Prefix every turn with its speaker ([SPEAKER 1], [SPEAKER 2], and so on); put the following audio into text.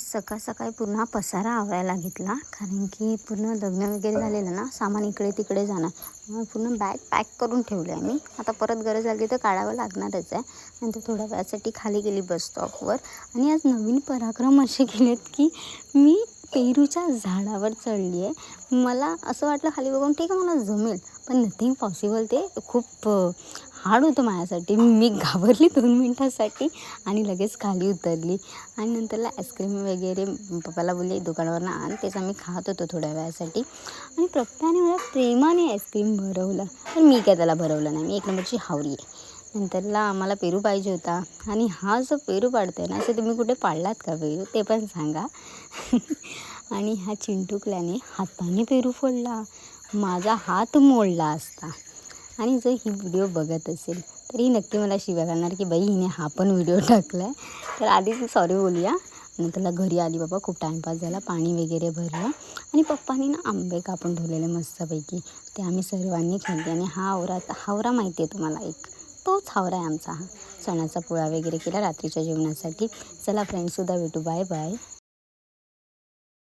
[SPEAKER 1] सकाळ सकाळी पूर्ण पसारा आवरायला घेतला, कारण की पूर्ण लग्न वगैरे झालेलं ना, सामान इकडे तिकडे जाणार. मग पूर्ण बॅग पॅक करून ठेवलं आहे मी. आता परत गरज लागली तर काढावं लागणारच आहे. नंतर थोड्या वेळासाठी खाली गेली बस स्टॉपवर आणि आज नवीन पराक्रम असे केलेत की मी पेरूच्या झाडावर चढली आहे. मला असं वाटलं खाली बघून ठीक आहे मला जमेल, पण नथिंग पॉसिबल. ते खूप हार्ड होतं माझ्यासाठी. मी घाबरली 2 मिनिटासाठी आणि लगेच खाली उतरली. आणि नंतरला आईस्क्रीम वगैरे पप्पाला बोलले दुकानावरनं आण. तेच आम्ही खात होतो थोड्या वेळासाठी. आणि पप्पाने मला प्रेमाने आईस्क्रीम भरवलं, पण मी काय त्याला भरवलं नाही. मी एक नंबरची हावरी आहे. नंतरला आम्हाला पेरू पाहिजे होता आणि हा जो पेरू पाडतोय ना, असं तुम्ही कुठे पाडलात का पेरू ते पण सांगा. आणि ह्या चिंटुकल्याने हाताने पेरू फोडला. माझा हात मोडला असता. आणि जर ही व्हिडिओ बघत असेल तर ही नक्की मला शिव्या घालणार की बाई हिने हा पण व्हिडिओ टाकला आहे. तर आधीच सॉरी बोलूया. नंतरला घरी आली बाबा, खूप टाईमपास झाला, पाणी वगैरे भरलं आणि पप्पांनी ना आंबे कापून ठेवलेले मस्तपैकी. ते आम्ही सर्वांनी खाल्ले. आणि हा हावरा माहिती आहे तुम्हाला, एक तोच हावरा आहे आमचा. हा चण्याचा पोळा वगैरे केला रात्रीच्या जेवणासाठी. चला फ्रेंड्ससुद्धा भेटू. Bye bye.